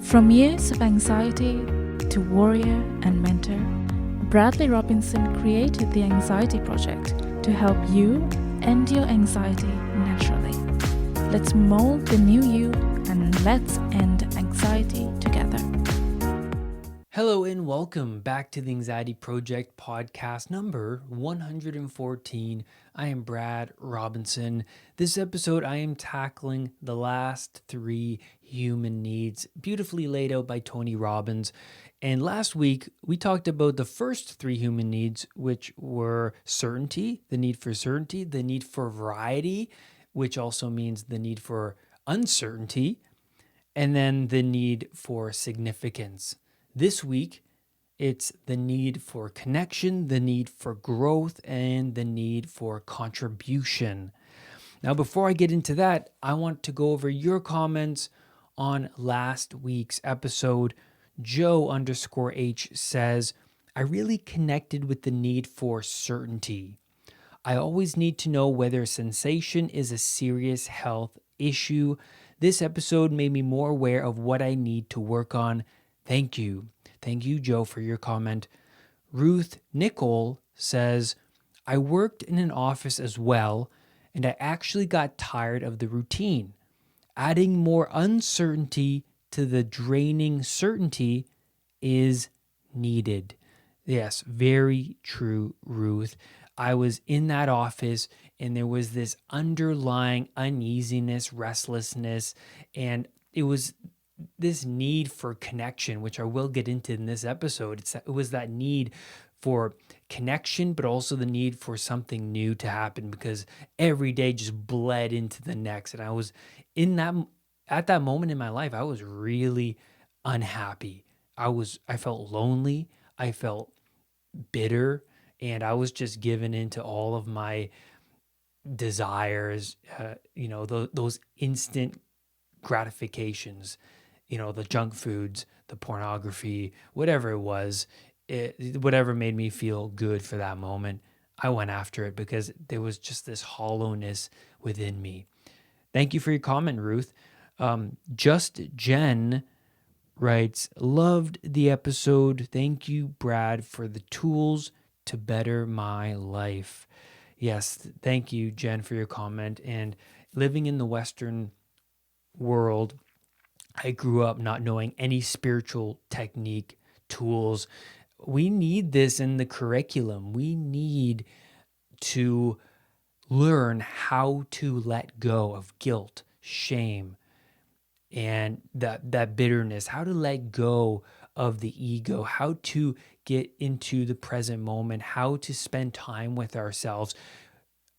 From years of anxiety to warrior and mentor, Bradley Robinson created the Anxiety Project to help you end your anxiety naturally. Let's mold the new you and let's end anxiety together. Hello and welcome back to the Anxiety Project podcast number 114. I am Brad Robinson. This episode I am tackling the last three human needs, beautifully laid out by Tony Robbins. And last week we talked about the first three human needs, which were certainty, the need for certainty, the need for variety, which also means the need for uncertainty, and then the need for significance. This week, it's the need for connection, the need for growth, and the need for contribution. Now, before I get into that, I want to go over your comments on last week's episode. Joe_H says, I really connected with the need for certainty. I always need to know whether sensation is a serious health issue. This episode made me more aware of what I need to work on. Thank you. Thank you, Joe, for your comment. Ruth Nicole says, I worked in an office as well, and I actually got tired of the routine. Adding more uncertainty to the draining certainty is needed. Yes, very true, Ruth. I was in that office and there was this underlying uneasiness, restlessness, and it was this need for connection, which I will get into in this episode. It was that need for connection, but also the need for something new to happen because every day just bled into the next. And I was at that moment in my life, I was really unhappy. I felt lonely. I felt bitter, and I was just given into all of my desires, those instant gratifications, the junk foods, the pornography, whatever it was, whatever made me feel good for that moment, I went after it because there was just this hollowness within me. Thank you for your comment, Ruth. Just Jen writes, loved the episode. Thank you, Brad, for the tools to better my life. Yes, thank you, Jen, for your comment. And living in the Western world, I grew up not knowing any spiritual technique, tools. We need this in the curriculum. We need to learn how to let go of guilt, shame, and that bitterness, how to let go of the ego, how to get into the present moment, how to spend time with ourselves.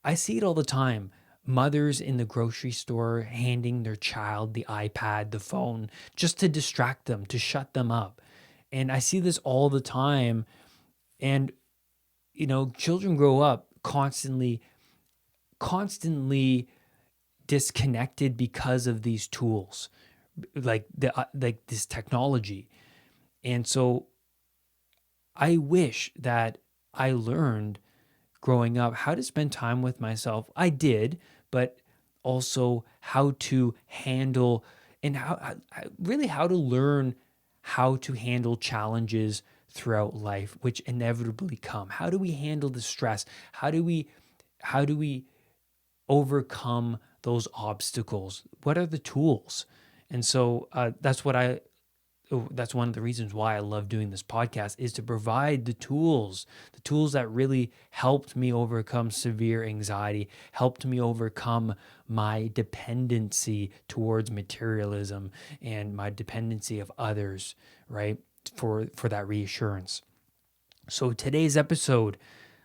I see it all the time. Mothers in the grocery store handing their child the iPad, the phone, just to distract them, to shut them up. And I see this all the time. And, children grow up constantly disconnected because of these tools, like this technology. And so I wish that I learned growing up how to spend time with myself. I did, but also how to handle and how to learn how to handle challenges throughout life, which inevitably come. How do we handle the stress? How do we overcome those obstacles? What are the tools? And so that's one of the reasons why I love doing this podcast, is to provide the tools that really helped me overcome severe anxiety, helped me overcome my dependency towards materialism and my dependency of others, right? For that reassurance. So today's episode,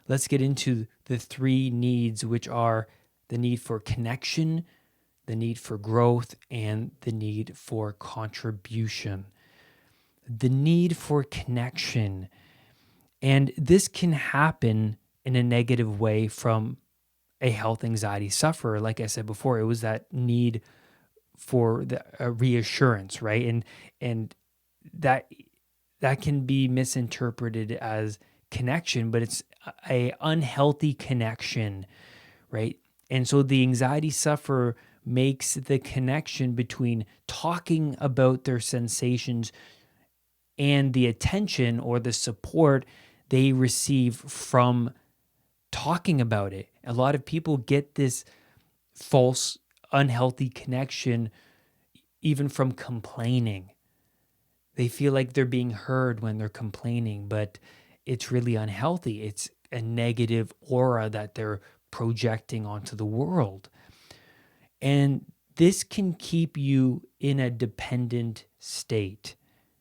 let's get into the three needs, which are the need for connection, the need for growth, and the need for contribution. The need for connection. And this can happen in a negative way from a health anxiety sufferer. Like I said before, it was that need for the reassurance, right? And that can be misinterpreted as connection, but it's a unhealthy connection, right? And so the anxiety sufferer makes the connection between talking about their sensations and the attention or the support they receive from talking about it. A lot of people get this false, unhealthy connection even from complaining. They feel like they're being heard when they're complaining, but it's really unhealthy. It's a negative aura that they're projecting onto the world. And this can keep you in a dependent state,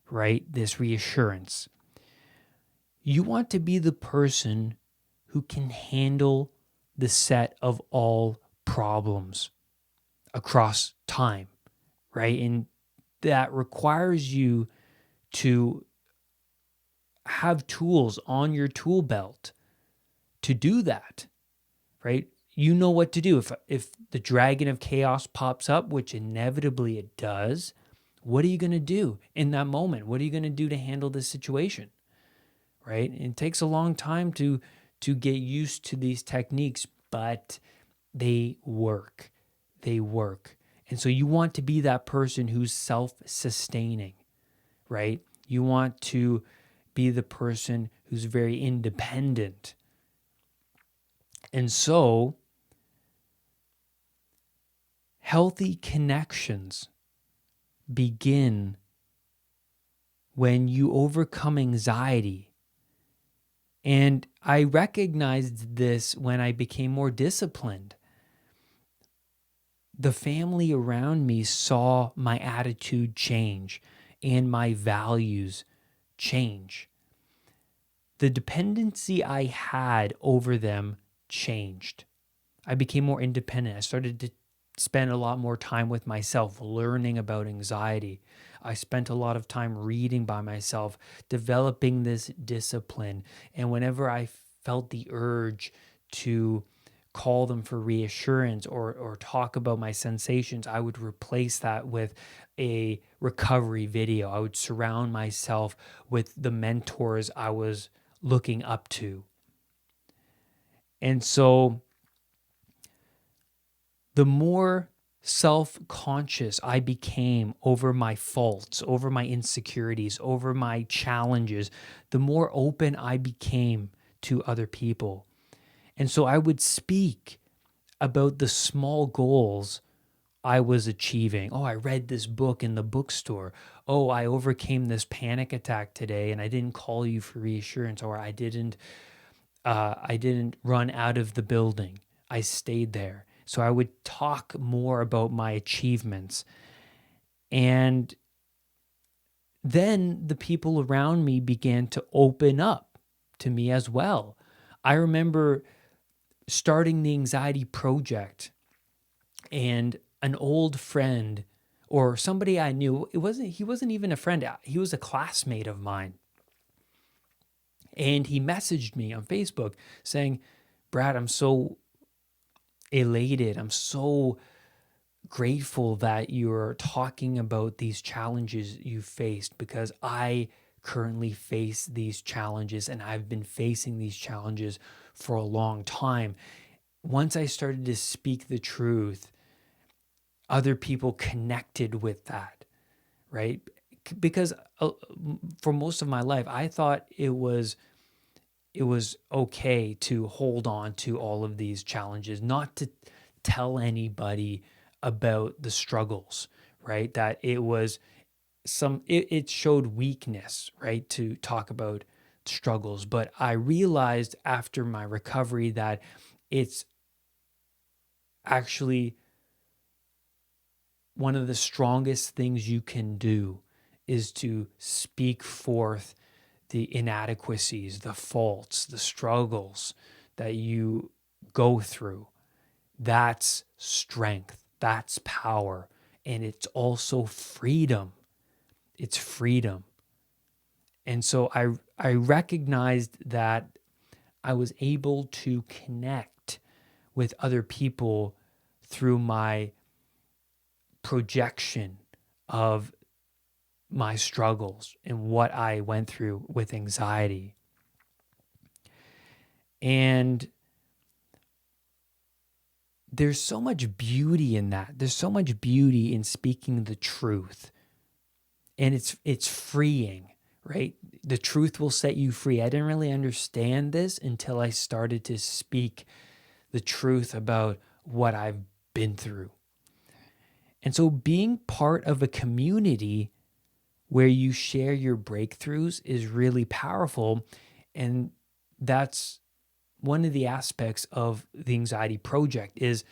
right? This reassurance. You want to be the person who can handle the set of all problems across time, right? And that requires you to have tools on your tool belt to do that, right? You know what to do. If the dragon of chaos pops up, which inevitably it does, what are you going to do in that moment? What are you going to do to handle this situation, right? It takes a long time to get used to these techniques, but they work. They work. And so you want to be that person who's self-sustaining, right? You want to be the person who's very independent. And so healthy connections begin when you overcome anxiety. And I recognized this when I became more disciplined. The family around me saw my attitude change and my values change. The dependency I had over them changed. I became more independent. I started to spend a lot more time with myself, learning about anxiety. I spent a lot of time reading by myself, developing this discipline. And whenever I felt the urge to call them for reassurance or talk about my sensations, I would replace that with a recovery video. I would surround myself with the mentors I was looking up to. And so the more self-conscious I became over my faults, over my insecurities, over my challenges, the more open I became to other people. And so I would speak about the small goals I was achieving. Oh, I read this book in the bookstore. Oh, I overcame this panic attack today and I didn't call you for reassurance, or I didn't run out of the building. I stayed there. So I would talk more about my achievements. And then the people around me began to open up to me as well. I remember starting the anxiety project, and an old friend or somebody I knew, he wasn't even a friend. He was a classmate of mine. And he messaged me on Facebook saying, "Brad, I'm so elated. I'm so grateful that you're talking about these challenges you faced, because I currently face these challenges and I've been facing these challenges for a long time." Once I started to speak the truth, other people connected with that, right? Because for most of my life, I thought it was okay to hold on to all of these challenges, not to tell anybody about the struggles, right? That it was it showed weakness, right, to talk about struggles. But I realized after my recovery that it's actually one of the strongest things you can do is to speak forth the inadequacies, the faults, the struggles that you go through. That's strength. That's power. And it's also freedom. It's freedom. And so I recognized that I was able to connect with other people through my projection of my struggles and what I went through with anxiety. And there's so much beauty in that. There's so much beauty in speaking the truth. And it's freeing, right? The truth will set you free. I didn't really understand this until I started to speak the truth about what I've been through. And so being part of a community where you share your breakthroughs is really powerful. And that's one of the aspects of the Anxiety Project is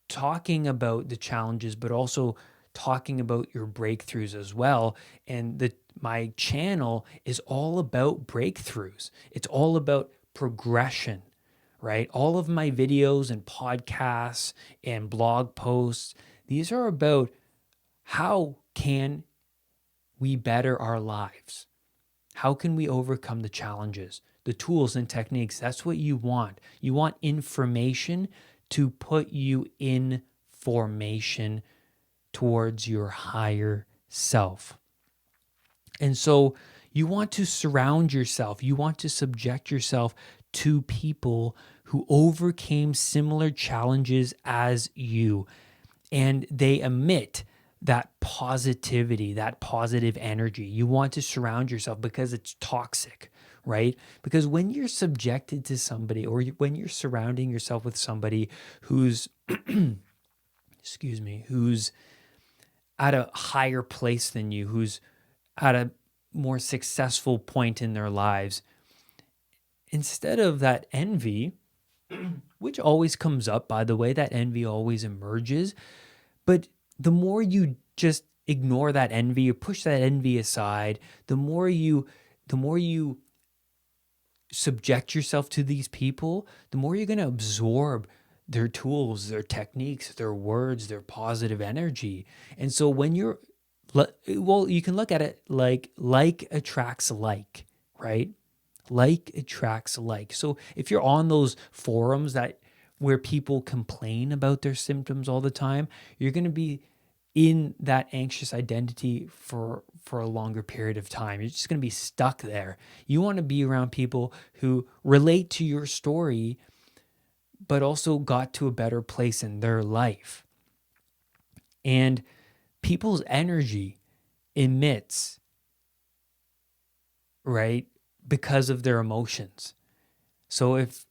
talking about the challenges, but also talking about your breakthroughs as well. And my channel is all about breakthroughs. It's all about progression, right? All of my videos and podcasts and blog posts, these are about how can we better our lives? How can we overcome the challenges, the tools and techniques? That's what you want. You want information to put you in formation towards your higher self. And so you want to surround yourself, you want to subject yourself to people who overcame similar challenges as you, and they emit that positivity, that positive energy. You want to surround yourself because it's toxic, right? Because when you're subjected to somebody, or when you're surrounding yourself with somebody who's, who's at a higher place than you, who's at a more successful point in their lives, instead of that envy, which always comes up, by the way, that envy always emerges. But the more you just ignore that envy or push that envy aside, the more you subject yourself to these people, the more you're going to absorb their tools, their techniques, their words, their positive energy. And so when you can look at it like attracts like, right? Like attracts like. So if you're on those forums where people complain about their symptoms all the time, you're going to be in that anxious identity for a longer period of time. You're just going to be stuck there. You want to be around people who relate to your story, but also got to a better place in their life. And people's energy emits, right, because of their emotions. So if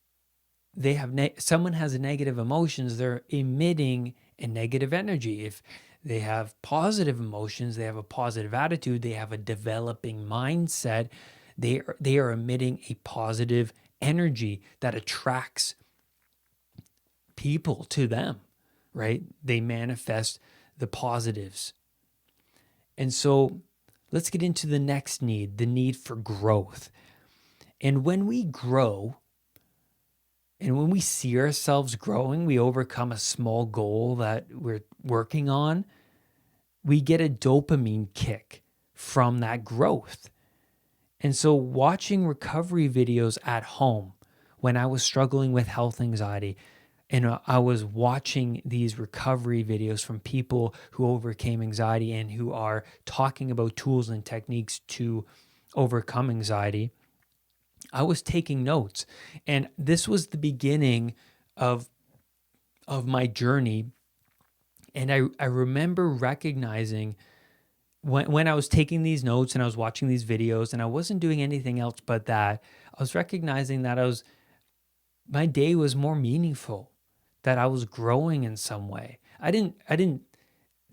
they have someone has negative emotions, they're emitting a negative energy. If they have positive emotions, they have a positive attitude, they have a developing mindset, they are emitting a positive energy that attracts people to them, right? They manifest the positives. And so let's get into the next need, the need for growth. And when we grow, and when we see ourselves growing, we overcome a small goal that we're working on, we get a dopamine kick from that growth. And so watching recovery videos at home when I was struggling with health anxiety, and I was watching these recovery videos from people who overcame anxiety and who are talking about tools and techniques to overcome anxiety, I was taking notes. And this was the beginning of my journey. And I remember recognizing when I was taking these notes and I was watching these videos and I wasn't doing anything else but that, I was recognizing that my day was more meaningful, that I was growing in some way. I didn't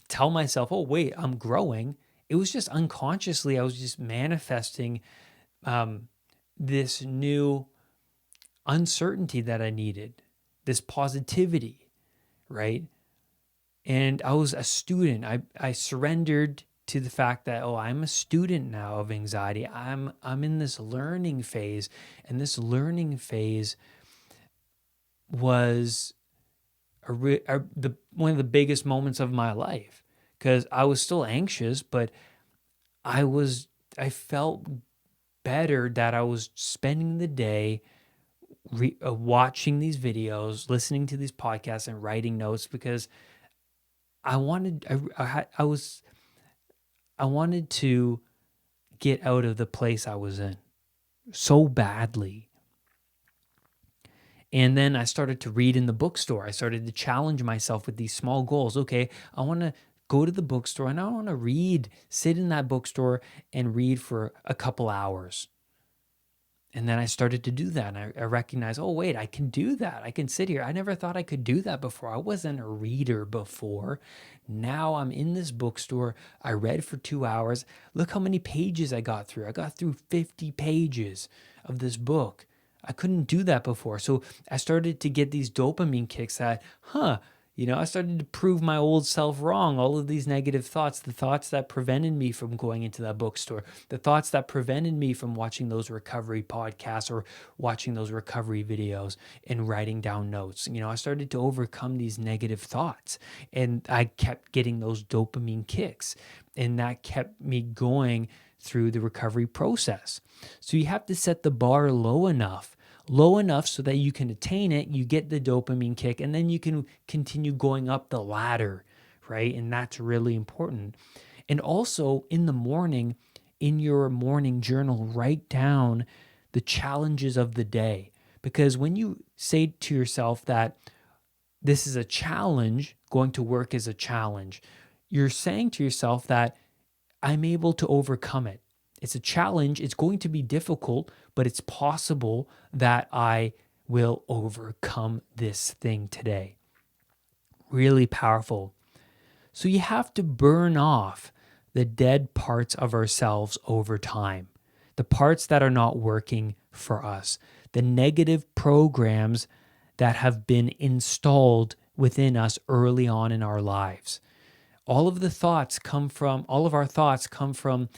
tell myself, oh, wait, I'm growing. It was just unconsciously, I was just manifesting this new uncertainty that I needed, this positivity, right? And I was a student. I surrendered to the fact that, oh, I'm a student now of anxiety. I'm in this learning phase, and this learning phase was one of the biggest moments of my life, because I was still anxious, but I felt better that I was spending the day watching these videos, listening to these podcasts, and writing notes, because I wanted to get out of the place I was in so badly. And then I started to read in the bookstore. I started to challenge myself with these small goals. Okay, I want to go to the bookstore and I want to read, sit in that bookstore and read for a couple hours. And then I started to do that. And I recognized, oh, wait, I can do that. I can sit here. I never thought I could do that before. I wasn't a reader before. Now I'm in this bookstore. I read for 2 hours. Look how many pages I got through. I got through 50 pages of this book. I couldn't do that before. So I started to get these dopamine kicks that, I started to prove my old self wrong. All of these negative thoughts, the thoughts that prevented me from going into that bookstore, the thoughts that prevented me from watching those recovery podcasts or watching those recovery videos and writing down notes. I started to overcome these negative thoughts, and I kept getting those dopamine kicks, and that kept me going through the recovery process. So you have to set the bar low enough so that you can attain it, you get the dopamine kick, and then you can continue going up the ladder, right? And that's really important. And also in the morning, in your morning journal, write down the challenges of the day. Because when you say to yourself that this is a challenge, going to work is a challenge, you're saying to yourself that I'm able to overcome it. It's a challenge. It's going to be difficult, but it's possible that I will overcome this thing today. Really powerful. So you have to burn off the dead parts of ourselves over time, the parts that are not working for us, the negative programs that have been installed within us early on in our lives. All of our thoughts come from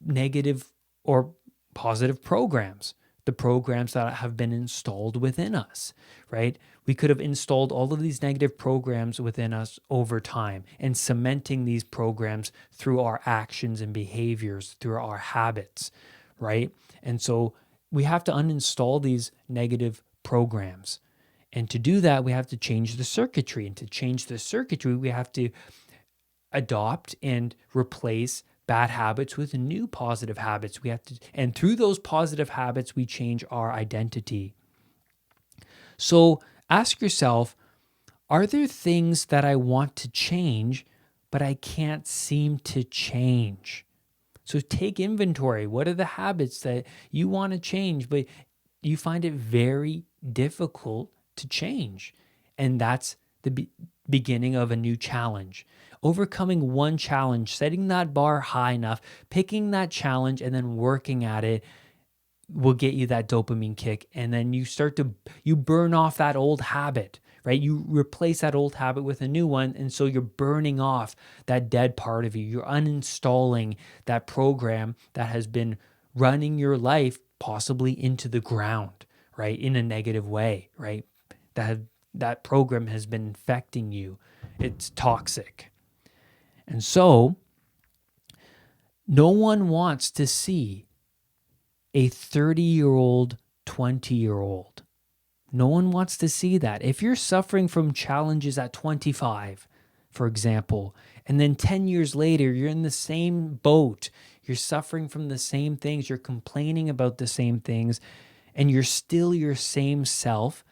negative or positive programs, the programs that have been installed within us, right? We could have installed all of these negative programs within us over time and cementing these programs through our actions and behaviors, through our habits, right? And so we have to uninstall these negative programs. And to do that, we have to change the circuitry. And to change the circuitry, we have to adopt and replace bad habits with new positive habits. And through those positive habits, we change our identity. So ask yourself, are there things that I want to change, but I can't seem to change? So take inventory. What are the habits that you want to change, but you find it very difficult to change? And that's the beginning of a new challenge. Overcoming one challenge, setting that bar high enough, picking that challenge and then working at it will get you that dopamine kick. And then you burn off that old habit, right? You replace that old habit with a new one. And so you're burning off that dead part of you. You're uninstalling that program that has been running your life possibly into the ground, right? In a negative way, right? That program has been infecting you. It's toxic. And so no one wants to see a 30-year-old, 20-year-old. No one wants to see that. If you're suffering from challenges at 25, for example, and then 10 years later, you're in the same boat, you're suffering from the same things, you're complaining about the same things, and you're still your same self,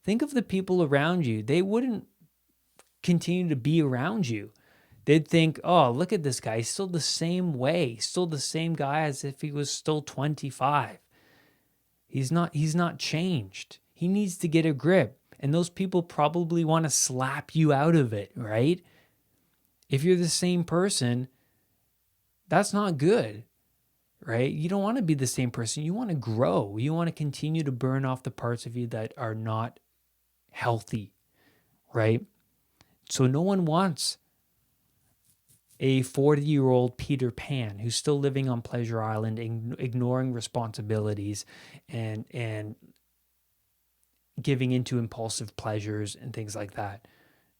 think of the people around you. They wouldn't continue to be around you. They'd think, oh, look at this guy. He's still the same way, still the same guy as if he was still 25. He's not changed. He needs to get a grip. And those people probably want to slap you out of it, right? If you're the same person, that's not good, right? You don't want to be the same person. You want to grow. You want to continue to burn off the parts of you that are not healthy, right? So no one wants a 40-year-old Peter Pan who's still living on Pleasure Island, ignoring responsibilities and giving into impulsive pleasures and things like that.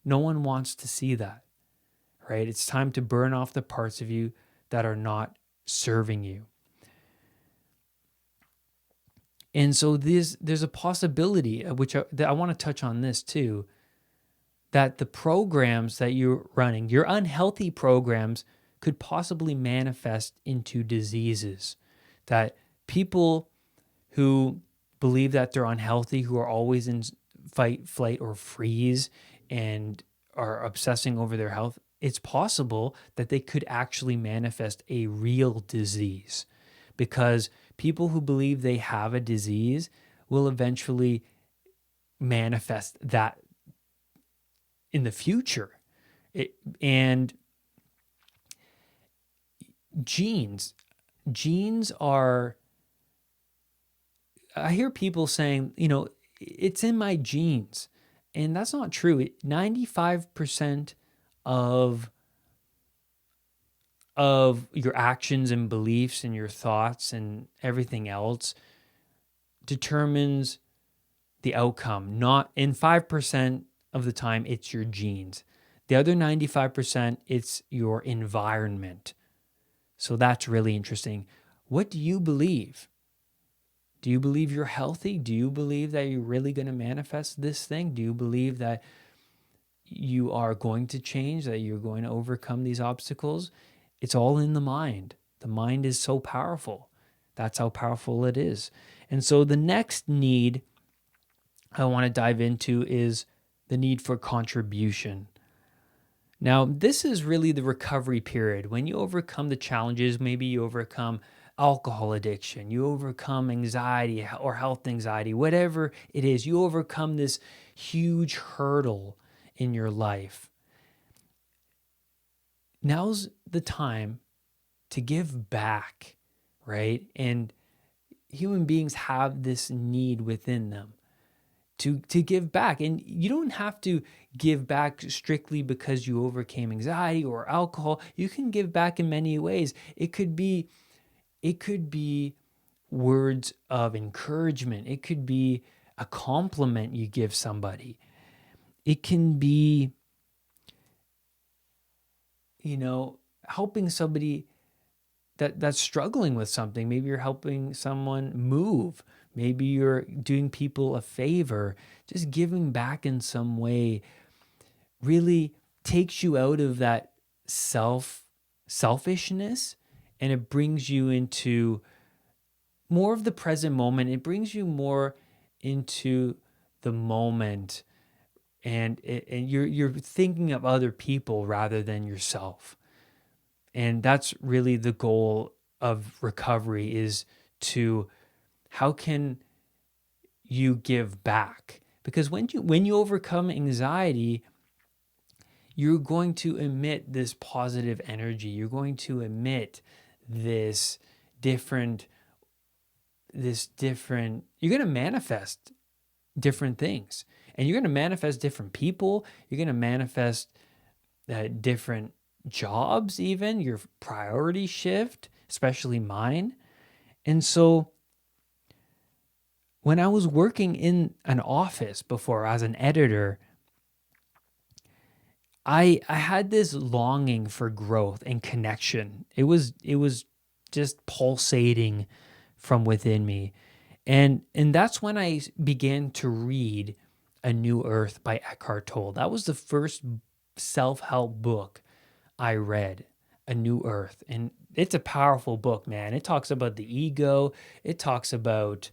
No one wants to see that, right? It's time to burn off the parts of you that are not serving you. And so there's a possibility, that I want to touch on this too, that the programs that you're running, your unhealthy programs, could possibly manifest into diseases. That people who believe that they're unhealthy, who are always in fight, flight, or freeze and are obsessing over their health, it's possible that they could actually manifest a real disease, because people who believe they have a disease will eventually manifest that in the future. And genes are, I hear people saying, it's in my genes. And that's not true. 95% of your actions and beliefs and your thoughts and everything else determines the outcome. Not in 5% of the time, it's your genes. The other 95%, it's your environment. So that's really interesting. What do you believe? Do you believe you're healthy? Do you believe that you're really going to manifest this thing? Do you believe that you are going to change, that you're going to overcome these obstacles? It's all in the mind. The mind is so powerful. That's how powerful it is. And so the next need I want to dive into is the need for contribution. Now, this is really the recovery period. When you overcome the challenges, maybe you overcome alcohol addiction, you overcome anxiety or health anxiety, whatever it is, you overcome this huge hurdle in your life. Now's the time to give back, right? And human beings have this need within them to give back. And you don't have to give back strictly because you overcame anxiety or alcohol. You can give back in many ways. It could be words of encouragement. It could be a compliment you give somebody. It can be, helping somebody that's struggling with something. Maybe you're helping someone move. Maybe you're doing people a favor. Just giving back in some way really takes you out of that selfishness, and it brings you into more of the present moment. It brings you more into the moment, and you're thinking of other people rather than yourself. And that's really the goal of recovery, is to, how can you give back? Because when you overcome anxiety, you're going to emit this positive energy. You're going to emit this different, you're going to manifest different things. And you're going to manifest different people. You're going to manifest different jobs, even your priority shift, especially mine. And so when I was working in an office before as an editor, I had this longing for growth and connection. It was just pulsating from within me. And that's when I began to read A New Earth by Eckhart Tolle. That was the first self-help book I read, A New Earth. And it's a powerful book, man. It talks about the ego. It talks about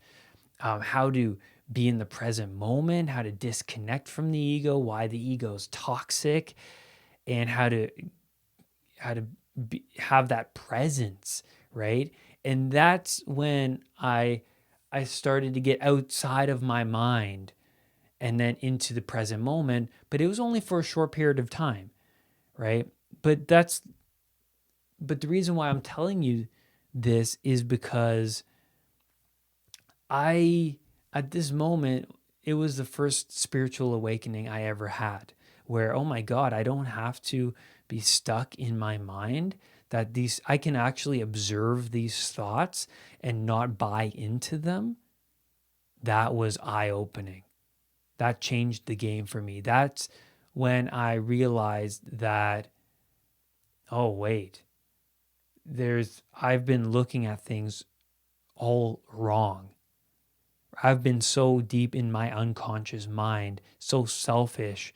how to be in the present moment, how to disconnect from the ego, why the ego is toxic, and how to have that presence, right? And that's when I started to get outside of my mind and then into the present moment. But it was only for a short period of time, right? But the reason why I'm telling you this is because at this moment, it was the first spiritual awakening I ever had, where, oh my God, I don't have to be stuck in my mind, that I can actually observe these thoughts and not buy into them. That was eye-opening. That changed the game for me. That's when I realized that, oh wait, I've been looking at things all wrong. I've been so deep in my unconscious mind, so selfish,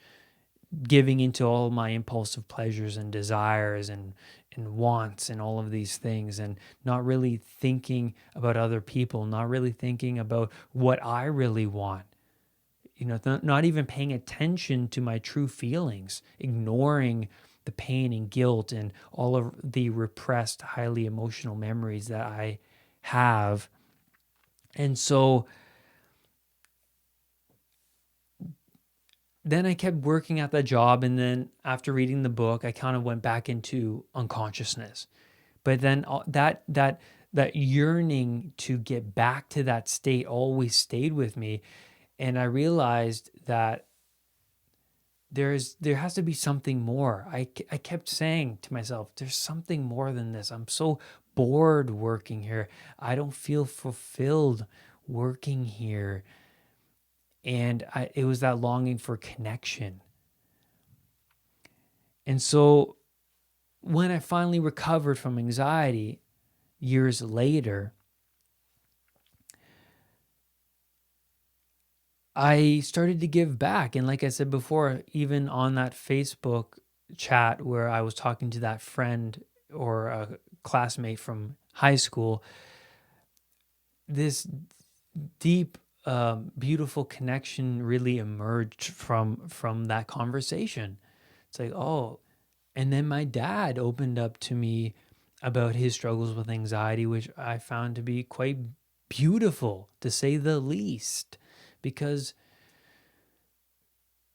giving into all my impulsive pleasures and desires and wants and all of these things, and not really thinking about other people, not really thinking about what I really want. Not even paying attention to my true feelings, ignoring the pain and guilt and all of the repressed, highly emotional memories that I have. And so then I kept working at that job. And then after reading the book, I kind of went back into unconsciousness. But then that yearning to get back to that state always stayed with me. And I realized that there has to be something more. I kept saying to myself, there's something more than this. I'm so bored working here. I don't feel fulfilled working here. And it was that longing for connection. And so when I finally recovered from anxiety years later, I started to give back. And like I said before, even on that Facebook chat where I was talking to that friend or a classmate from high school, this deep, beautiful connection really emerged from that conversation. It's like, oh, and then my dad opened up to me about his struggles with anxiety, which I found to be quite beautiful, to say the least, because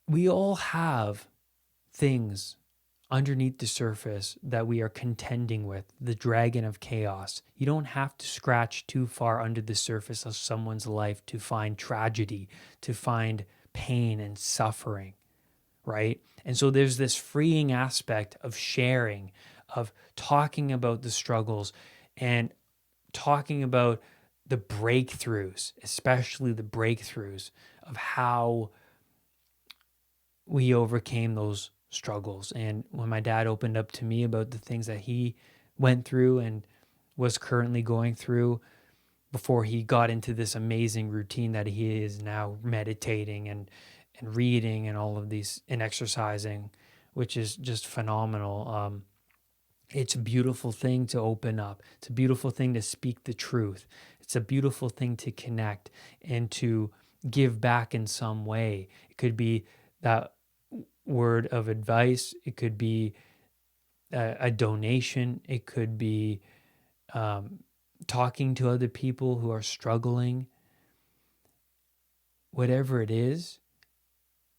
we all have things underneath the surface that we are contending with, the dragon of chaos. You don't have to scratch too far under the surface of someone's life to find tragedy, to find pain and suffering, right? And so there's this freeing aspect of sharing, of talking about the struggles and talking about the breakthroughs, especially the breakthroughs of how we overcame those struggles. And when my dad opened up to me about the things that he went through and was currently going through before he got into this amazing routine that he is now meditating and reading and all of these and exercising, which is just phenomenal. It's a beautiful thing to open up. It's a beautiful thing to speak the truth. It's a beautiful thing to connect and to give back in some way. It could be that word of advice. It could be a donation. It could be talking to other people who are struggling. Whatever it is,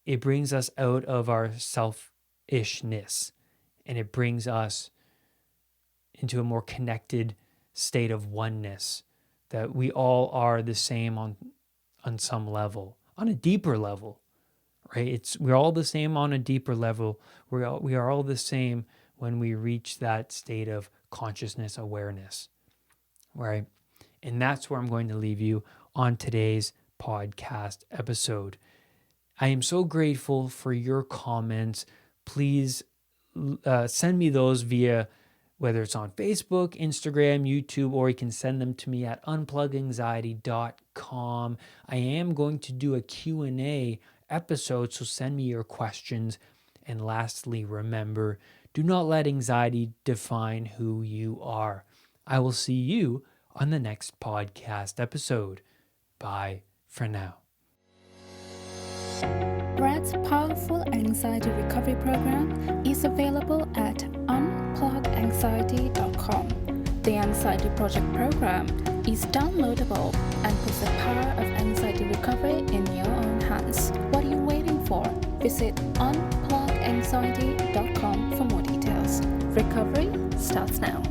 it brings us out of our selfishness, and it brings us into a more connected state of oneness, that we all are the same on some level, on a deeper level, right? We're all the same on a deeper level. We are all the same when we reach that state of consciousness awareness, right? And that's where I'm going to leave you on today's podcast episode. I am so grateful for your comments. Please send me those via whether it's on Facebook, Instagram, YouTube, or you can send them to me at unpluganxiety.com. I am going to do a Q&A episode, so send me your questions. And lastly, remember, do not let anxiety define who you are. I will see you on the next podcast episode. Bye for now. Brad's powerful anxiety recovery program is available at unpluganxiety.com. The Anxiety Project program is downloadable and puts the power of anxiety recovery in your own hands. What are you waiting for? Visit unpluganxiety.com for more details. Recovery starts now.